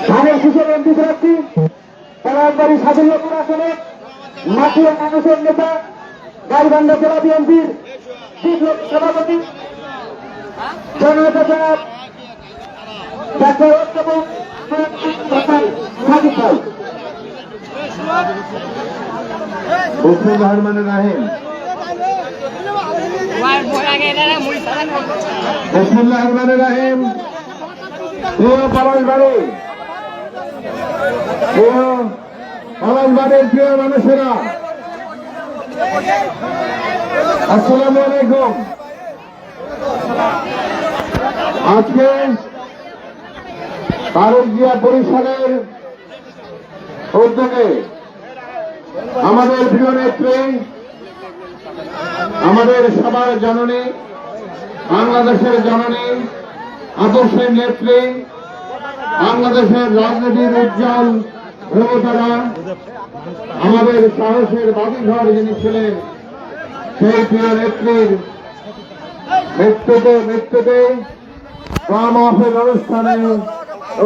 ধানের শীষের এমপি প্রার্থী পলাশবাড়ি সাদুল্লাপুর আসনে মাটিয়া মানুষের নেতা গাইবান্ধা জেলা বিএনপির বিপ্লব সভাপতি জননেতা জনাব ডাক্তার অধ্যাপক সাদিক ভাই। বিসমিল্লাহির রহমানির রহিম। বিসমিল্লাহির রহমানির রহিম। প্রিয় পলাশবাড়ির প্রিয় মানুষেরা, আসসালামু আলাইকুম। আজকে তারেক জিয়া পরিষদের উদ্যোগে আমাদের প্রিয় নেত্রী, আমাদের সবার জননী, বাংলাদেশের জননী, আদর্শের নেত্রী, বাংলাদেশের রাজনীতির উজ্জ্বল দেবতারা, আমাদের সাহসের বাড়িঘর যিনি ছিলেন, সেই প্রিয় নেত্রীর মৃত্যুতে গ্রাম অফের অনুষ্ঠানে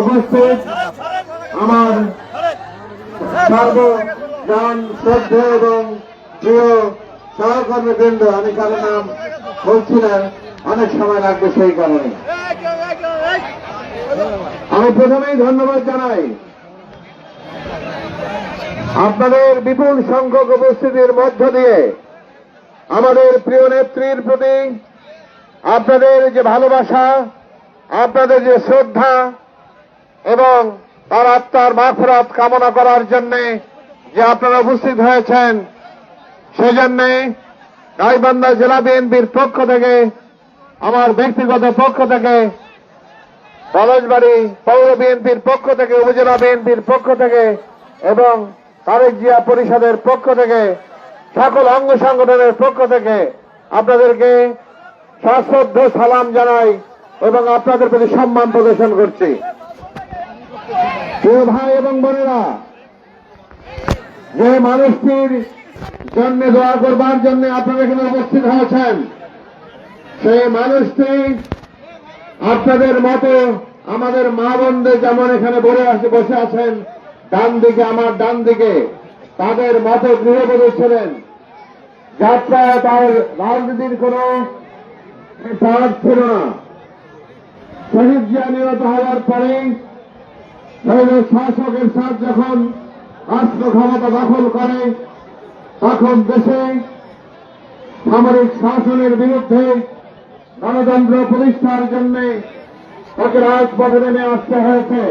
উপস্থিত আমার সর্বজন শ্রদ্ধা এবং প্রিয় সহকর্মীবৃন্দ, আমি কারো নাম বলছি না, অনেক সময় লাগবে সেই কারণে। আমি প্রথমেই ধন্যবাদ জানাই আপনাদের বিপুল সংখ্যক উপস্থিতির মধ্য দিয়ে আমাদের প্রিয় নেত্রীর প্রতি আপনাদের যে ভালোবাসা, আপনাদের যে শ্রদ্ধা এবং তার আত্মার মাগফিরাত কামনা করার জন্য যে আপনারা উপস্থিত হয়েছেন, সেজন্য গাইবান্ধা জেলা বিএনপির পক্ষ থেকে, আমার ব্যক্তিগত পক্ষ থেকে, পলাশবাড়ি পৌর বিএনপির পক্ষ থেকে, উপজেলা বিএনপির পক্ষ থেকে এবং তারেক জিয়া পরিষদের পক্ষ থেকে, সকল অঙ্গ সংগঠনের পক্ষ থেকে আপনাদেরকে সশ্রদ্ধ সালাম জানাই এবং আপনাদের প্রতি সম্মান প্রদর্শন করছি। প্রিয় ভাই এবং বোনেরা, যে মানুষটির জন্য দোয়া করবার জন্য আপনারা এখানে উপস্থিত হয়েছেন, সেই মানুষটি আপনাদের মতো আমাদের মা বোনদের যেমন এখানে বসে আছেন ডান দিকে, আমার ডান দিকে, তাদের মতো গৃহবধূ ছিলেন। যাত্রায় তার রাজনীতির কোন পাঠ ছিল না। শহীদ জিয়া নিহত হওয়ার পরে শহীদের শাসকের সাথ যখন রাষ্ট্র ক্ষমতা দখল করে, তখন দেশে সামরিক শাসনের বিরুদ্ধে গণতন্ত্র প্রতিষ্ঠার জন্য তাকে রাজপথে নেমে আসতে হয়েছে।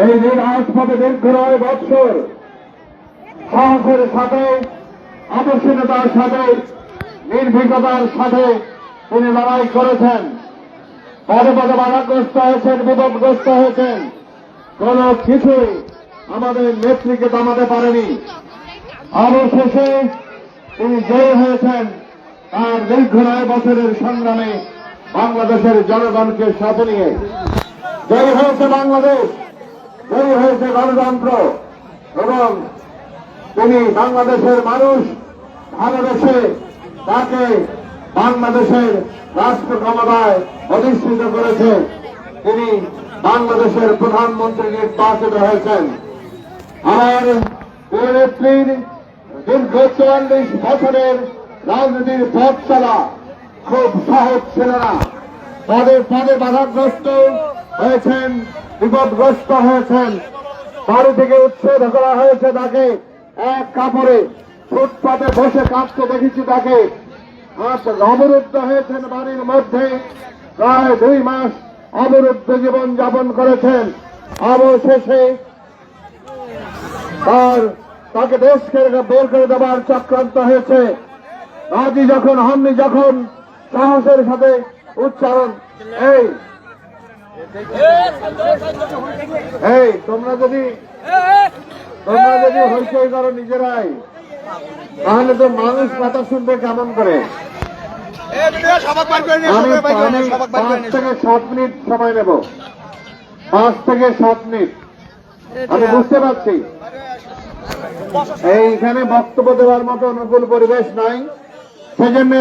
এই রাজপথে দীর্ঘ 9 বৎসর সাহসের সাথে, আদর্শিকতার সাথে, নির্ভীকতার সাথে তিনি লড়াই করেছেন। পদে পদে বাধাগ্রস্ত হয়েছেন, বিপদগ্রস্ত হয়েছেন, কোন কিছুই আমাদের নেত্রীকে থামাতে পারেনি। অবশেষে তিনি জয়ী হয়েছেন তার দীর্ঘ 9 বছরের সংগ্রামে বাংলাদেশের জনগণকে সাথে নিয়ে। জয়ী হয়েছে বাংলাদেশ, জয়ী হয়েছে গণতন্ত্র এবং তিনি বাংলাদেশের মানুষ ভালোবেসে তাকে বাংলাদেশের রাষ্ট্র ক্ষমতায় অধিষ্ঠিত করেছে। তিনি বাংলাদেশের প্রধানমন্ত্রী নির্বাচিত হয়েছেন। আমার প্রিয় নেত্রীর দীর্ঘ 44 বছরের রাজনীতির পথ চলা খুব সহজ ছিল না। পদে পদে বাধাগ্রস্ত হয়েছেন, বিপদগ্রস্ত হয়েছেন, বাড়ি থেকে উচ্ছেদ করা হয়েছে তাকে, এক কাপড়ে ফুটপাতে বসে কাঁদতে দেখেছি তাকে। অবরুদ্ধ হয়েছেন বাড়ির মধ্যে, প্রায় 2 মাস অবরুদ্ধ জীবন যাপন করেছেন। অবশেষে তাকে দেশ থেকে বের করে দেওয়ার চক্রান্ত হয়েছে। রাজি যখন হননি, যখন সাহসের সাথে উচ্চারণ, তোমরা যদি হইচই করো নিজেরাই, তাহলে তো মানুষ কথা শুনবে কেমন করে। আমি 5 থেকে 7 মিনিট সময় নেব, 5 থেকে 7 মিনিট। আমি বুঝতে পারছি এইখানে বক্তব্য দেওয়ার মতো অনুকূল পরিবেশ নাই, সেজন্য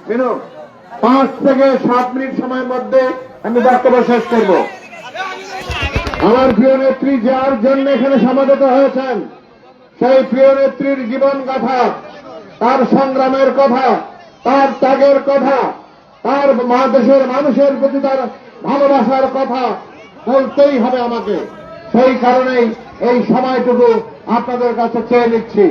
বিনু 5 থেকে 7 মিনিট সময়ের মধ্যে আমি বক্তব্য শেষ করব। আমার প্রিয় নেত্রী যার জন্য এখানে সমাবেত হয়েছেন, সেই প্রিয় নেত্রীর জীবন কথা, তার সংগ্রামের কথা, তার ত্যাগের কথা, তার দেশের মানুষের প্রতি তার ভালোবাসার কথা বলতেই হবে আমাকে। সেই কারণেই এই সময়টুকু আপনাদের কাছে চেয়ে নিচ্ছি।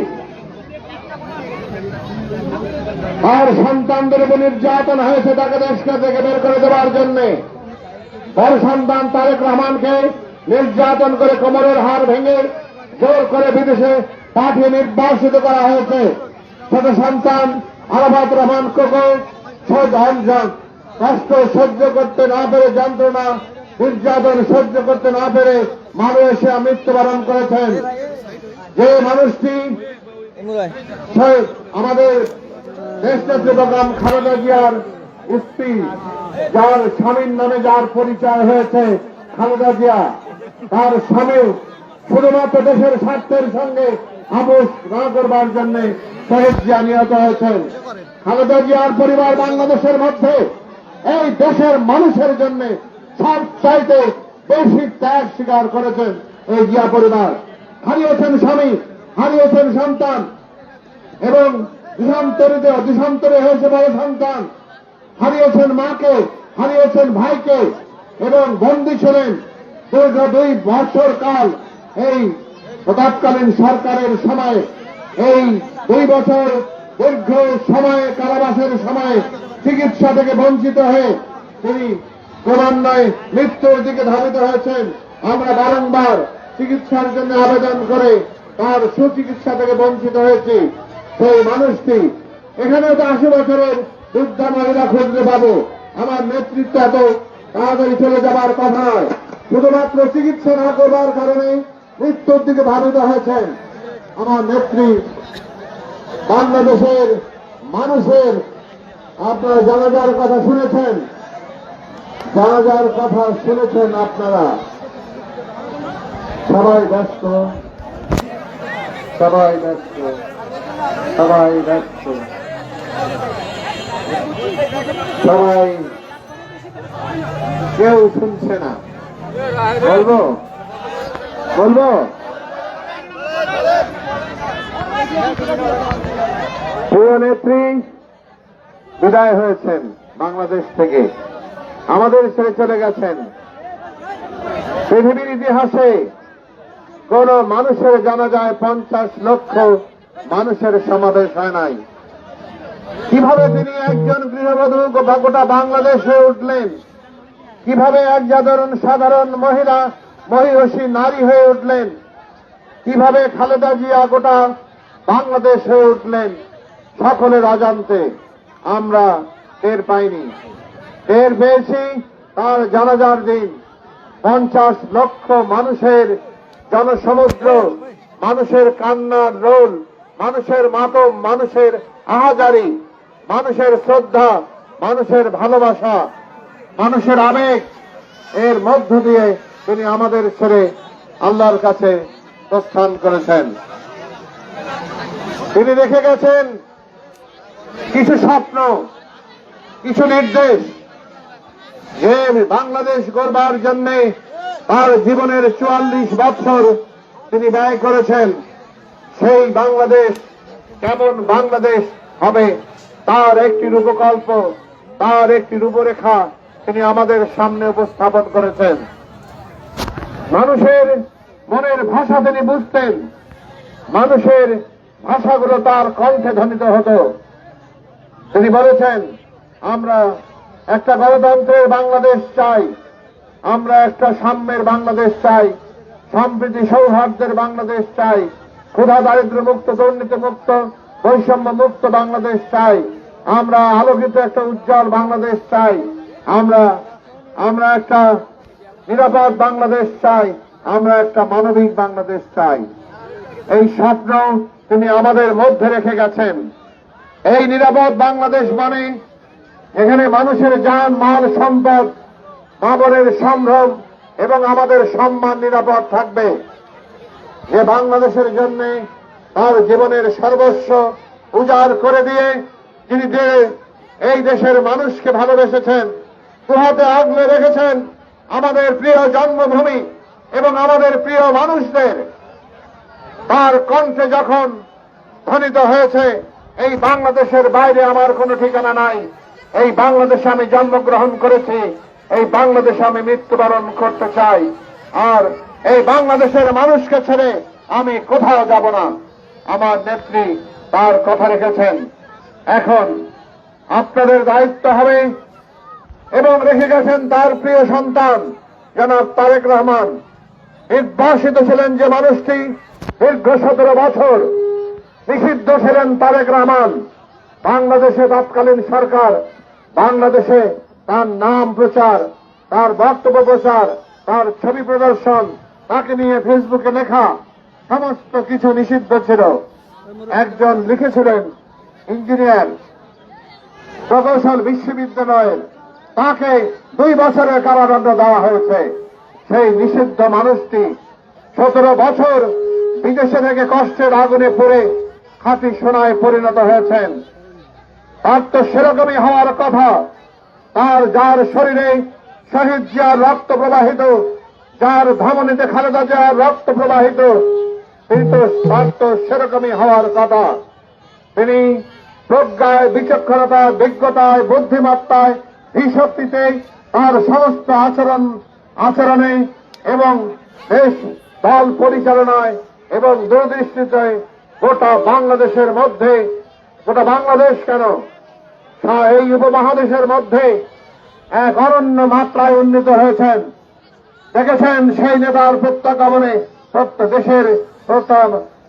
তার সন্তানদের উপর নির্যাতন হয়েছে, তাকে দেশকে থেকে বের করে দেওয়ার জন্য। বড় সন্তান তারেক রহমানকে নির্যাতন করে কোমরের হাড় ভেঙে জোর করে বিদেশে পাঠিয়ে নির্বাসিত করা হয়েছে। ছোট সন্তান আরাফাত রহমান কোকো কষ্ট সহ্য করতে না পেরে, যন্ত্রণা নির্যাতন সহ্য করতে না পেরে মালয়েশিয়া মৃত্যুবরণ করেছেন। যে মানুষটি আমাদের দেশনেত্রী বেগম খালেদা জিয়ার স্ত্রী, যার স্বামীর নামে যার পরিচয় হয়েছে খালেদা জিয়া, তার স্বামী শুধুমাত্র দেশের স্বার্থের সঙ্গে আপোষ না করবার জন্য শহীদ জিয়া নিহত হয়েছেন। খালেদা জিয়ার পরিবার বাংলাদেশের মধ্যে এই দেশের মানুষের জন্য সব চাইতে বেশি ত্যাগ স্বীকার করেছেন এই জিয়া পরিবার। হারিয়েছেন স্বামী, হারিয়েছেন সন্তান, এবং দেশান্তরে হয়েছে বড় সন্তান, হারিয়েছেন মাকে, হারিয়েছেন ভাইকে, এবং বন্দী ছিলেন দীর্ঘ 2 বছর কাল এই তৎকালীন সরকারের সময়। এই 2 বছর দীর্ঘ সময়ে কারাবাসের সময়ে চিকিৎসা থেকে বঞ্চিত হয়ে তিনি ক্রমান্বয়ে মৃত্যুর দিকে ধাবিত হয়েছেন। আমরা বারংবার চিকিৎসার জন্য আবেদন করে তার সুচিকিৎসা থেকে বঞ্চিত হয়েছি। সেই মানুষটি এখানে তো 80 বছরের বৃদ্ধা মহিলা খুঁজতে পাবো। আমার নেতৃত্ব এত তাড়াতাড়ি চলে যাবার কথা নয়, শুধুমাত্র চিকিৎসা না করবার কারণে মৃত্যুর দিকে ধাবিত হয়েছেন। আমার নেত্রী বাংলাদেশের মানুষের আপনারা জানাজার কথা শুনেছেন, জানাজার কথা শুনেছেন আপনারা। সবাই ব্যস্ত, সবাই ব্যস্ত, সবাই ব্যস্ত, সবাই কেউ শুনছে না। বলবো বলবো প্রিয় নেত্রী বিদায় হয়েছেন বাংলাদেশ থেকে, আমাদের ছেড়ে চলে গেছেন। পৃথিবীর ইতিহাসে কোন মানুষের জানাজায় 50 লক্ষ মানুষের সমাবেশ হয় নাই। কিভাবে তিনি একজন গৃহবধূ গোটা বাংলাদেশ হয়ে উঠলেন, কিভাবে এক সাধারণ মহিলা মহিষী নারী হয়ে উঠলেন, কিভাবে খালেদা জিয়া গোটা বাংলাদেশ হয়ে উঠলেন, সকলের অজান্তে আমরা টের পাইনি। টের পেয়েছি তার জানাজার দিন। 50 লক্ষ মানুষের জনসমুদ্র, মানুষের কান্নার রোল, মানুষের মাতম, মানুষের আহাজারি, মানুষের শ্রদ্ধা, মানুষের ভালোবাসা, মানুষের আবেগ, এর মধ্য দিয়ে তিনি আমাদের ছেড়ে আল্লাহর কাছে প্রস্থান করেছেন। তিনি রেখে গেছেন কিছু স্বপ্ন, কিছু নির্দেশ, যে বাংলাদেশ গড়বার জন্য তার জীবনের 44 বছর তিনি ব্যয় করেছেন। সেই বাংলাদেশ কেমন বাংলাদেশ হবে তার একটি রূপকল্প, তার একটি রূপরেখা তিনি আমাদের সামনে উপস্থাপন করেছেন। মানুষের মনের ভাষা তিনি বুঝতেন, মানুষের ভাষাগুলো তার কণ্ঠে ধ্বনিত হতো। তিনি বলেছেন, আমরা একটা গণতন্ত্রের বাংলাদেশ চাই, আমরা একটা সাম্যের বাংলাদেশ চাই, সম্প্রীতি সৌহার্দ্যের বাংলাদেশ চাই, ক্ষুধা দারিদ্র্য মুক্ত, দুর্নীতি মুক্ত, বৈষম্য মুক্ত বাংলাদেশ চাই, আমরা আলোকিত একটা উজ্জ্বল বাংলাদেশ চাই, আমরা একটা নিরাপদ বাংলাদেশ চাই, আমরা একটা মানবিক বাংলাদেশ চাই। এই স্বপ্ন তিনি আমাদের মধ্যে রেখে গেছেন। এই নিরাপদ বাংলাদেশ মানে এখানে মানুষের জান, মাল, সম্পদ, মা-বোনের সম্ভ্রম এবং আমাদের সম্মান নিরাপদ থাকবে। যে বাংলাদেশের জন্য তার জীবনের সর্বস্ব উজাড় করে দিয়ে যিনি এই দেশের মানুষকে ভালোবেসেছেন, দুহাতে আগলে রেখেছেন আমাদের প্রিয় জন্মভূমি এবং আমাদের প্রিয় মানুষদের তার কণ্ঠে যখন ধ্বনিত হয়েছে, এই বাংলাদেশের বাইরে আমার কোনো ঠিকানা নাই, এই বাংলাদেশে আমি জন্মগ্রহণ করেছি, এই বাংলাদেশে আমি মৃত্যুবরণ করতে চাই, আর এই বাংলাদেশের মানুষকে ছেড়ে আমি কোথাও যাব না, আমার নেত্রী তার কথা রেখেছেন। এখন আপনাদের দায়িত্ব হবে, এবং রেখে গেছেন তার প্রিয় সন্তান জনাব তারেক রহমান। নির্বাসিত ছিলেন যে মানুষটি, দীর্ঘ 17 বছর নিষিদ্ধ ছিলেন তারেক রহমান। বাংলাদেশে তৎকালীন সরকার বাংলাদেশে তার নাম প্রচার, তার বক্তব্য প্রচার, তার ছবি প্রদর্শন, তাকে নিয়ে ফেসবুকে লেখা সমস্ত কিছু নিষিদ্ধ ছিল। একজন লিখেছিলেন ইঞ্জিনিয়ার, প্রকৌশল বিশ্ববিদ্যালয়ের, তাকে 2 বছরের কারাদণ্ড দেওয়া হয়েছে। সেই নিষিদ্ধ মানুষটি 17 বছর বিদেশে থেকে কষ্টের আগুনে পড়ে খাঁটি সোনায় পরিণত হয়েছেন। তার তো সেরকমই হওয়ার কথা। তার যার শরীরে শহীদ জিয়ার রক্ত প্রবাহিত, যার ধমনীতে খালেদা জিয়ার রক্ত প্রবাহিত, তিনি তো তার তো সেরকমই হওয়ার কথা। তিনি প্রজ্ঞায়, বিচক্ষণতায়, বিজ্ঞতায়, বুদ্ধিমত্তায়, ধীশক্তিতে, তার সমস্ত আচরণে এবং দেশ দল পরিচালনায় এবং দূরদৃষ্টিতে গোটা বাংলাদেশের মধ্যে, গোটা বাংলাদেশ কেন এই উপমহাদেশের মধ্যে এক অনন্য মাত্রায় উন্নীত হয়েছেন। দেখেছেন সেই নেতার প্রত্যাগমনে দেশের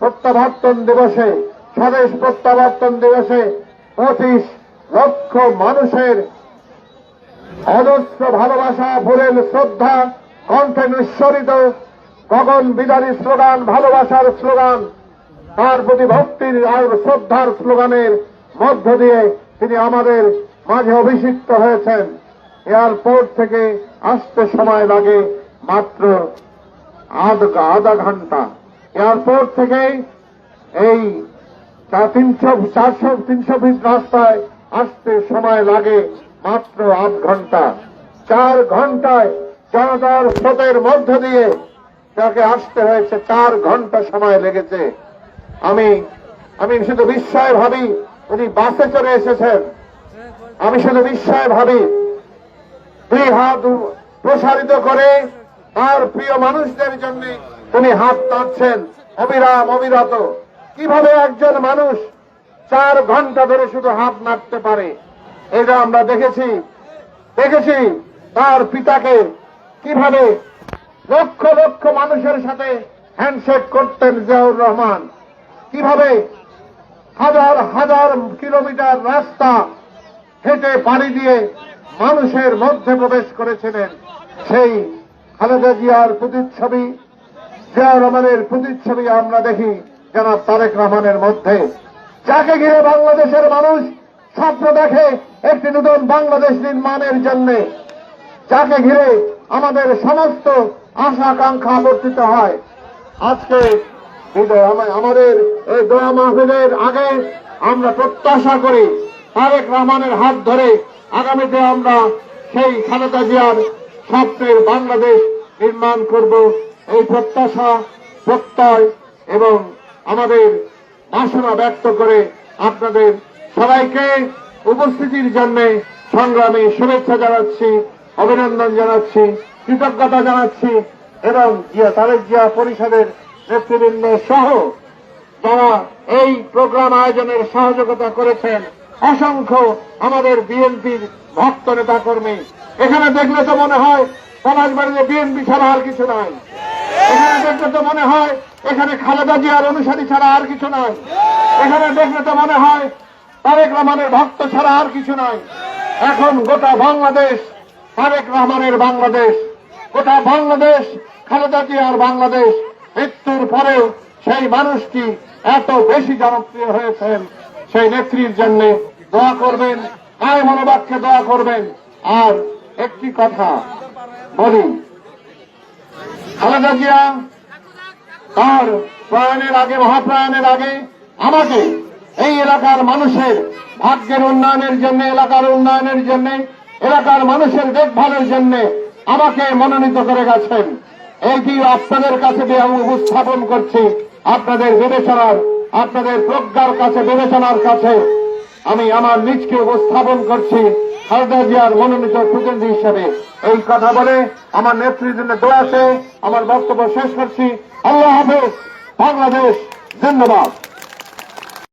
প্রত্যাবর্তন দিবসে, স্বদেশ প্রত্যাবর্তন দিবসে 25 লক্ষ মানুষের অজস্র ভালোবাসা, ফুলের শ্রদ্ধা, কণ্ঠে নিঃসরিত গগন বিদারী স্লোগান, ভালোবাসার স্লোগান, তার প্রতি ভক্তির আর শ্রদ্ধার স্লোগানের মধ্য দিয়ে তিনি আমাদের মাঝে অভিষিক্ত হয়েছেন। এয়ারপোর্ট থেকে আসতে সময় লাগে মাত্র আধা ঘন্টা। এয়ারপোর্ট থেকে এই 300 ফিট রাস্তায় আসতে সময় লাগে মাত্র 8 ঘন্টা। 4 ঘন্টায় জনতার স্রোতের মধ্য দিয়ে তাকে আসতে হয়েছে, 4 ঘন্টা সময় লেগেছে। আমি শুধু বিস্ময় ভাবি উনি বাসে চলে এসেছেন। আমি শুধু বিস্ময় ভাবি 2 হাত প্রসারিত করে তার প্রিয় মানুষদের জন্য তিনি হাত নাড়ছেন অবিরত। কিভাবে একজন মানুষ 4 ঘন্টা ধরে শুধু হাত নাড়তে পারে? এটা আমরা দেখেছি তার পিতাকে কিভাবে লক্ষ লক্ষ মানুষের সাথে হ্যান্ডশেক করতেন জিয়াউর রহমান, কিভাবে হাজার হাজার কিলোমিটার রাস্তা হেঁটে পাড়ি দিয়ে মানুষের মধ্যে প্রবেশ করেছিলেন। সেই খালেদা জিয়ার প্রতিচ্ছবি, জিয়াউর রহমানের প্রতিচ্ছবি আমরা দেখি জনাব তারেক রহমানের মধ্যে, যাকে ঘিরে বাংলাদেশের মানুষ স্বপ্ন দেখে একটি নতুন বাংলাদেশ নির্মাণের জন্য, যাকে ঘিরে আমাদের সমস্ত আশা আকাঙ্ক্ষা আবর্তিত হয়। আজকে আমাদের এই দোয়া মাহফিলের আগে আমরা প্রত্যাশা করি তারেক রহমানের হাত ধরে আগামীতে আমরা সেই খালেদা জিয়ার স্বপ্নের বাংলাদেশ নির্মাণ করব। এই প্রত্যাশা, প্রত্যয় এবং আমাদের বাসনা ব্যক্ত করে আপনাদের সবাইকে উপস্থিতির জন্য সংগ্রামী শুভেচ্ছা জানাচ্ছি, অভিনন্দন জানাচ্ছি, কৃতজ্ঞতা জানাচ্ছি এবং তারেক জিয়া পরিষদের নেতৃবৃন্দ সহ যারা এই প্রোগ্রাম আয়োজনের সহযোগিতা করেছেন, অসংখ্য আমাদের বিএনপির ভক্ত নেতা কর্মী। এখানে দেখলে তো মনে হয় পলাশবাড়িতে বিএনপি ছাড়া আর কিছু নাই। এখানে দেখলে তো মনে হয় এখানে খালেদা জিয়ার অনুসারী ছাড়া আর কিছু নাই। এখানে দেখলে তো মনে হয় তারেক রহমানের ভক্ত ছাড়া আর কিছু নাই। এখন গোটা বাংলাদেশ তারেক রহমানের বাংলাদেশ, গোটা বাংলাদেশ খালেদা জিয়ার বাংলাদেশ। মৃত্যুর পরেও সেই মানুষটি এত বেশি জনপ্রিয় হয়েছেন, সেই নেত্রীর জন্য দোয়া করবেন, আয় মনোবাক্যে দোয়া করবেন। আর একটি কথা বলি, খালেদা জিয়া তার প্রয়াণের আগে, মহাপ্রয়াণের আগে আমাকে এই এলাকার মানুষের ভাগ্যের উন্নয়নের জন্য, এলাকার উন্নয়নের জন্য, এলাকার মানুষের দেখভালের জন্য আমাকে মনোনীত করে গেছেন। এইটি আপনাদের কাছে দিয়ে আমি উপস্থাপন করছি, আপনাদের বিবেচনার, আপনাদের প্রজ্ঞার কাছে, বিবেচনার কাছে আমি আমার নিজকে উপস্থাপন করছি খালেদা জিয়ার মনোনীত প্রতিনিধি হিসেবে। এই কথা বলে আমার নেতৃত্বের দোয়া আছে, আমার বক্তব্য শেষ করছি। আল্লাহ হাফেজ। বাংলাদেশ জিন্দাবাদ।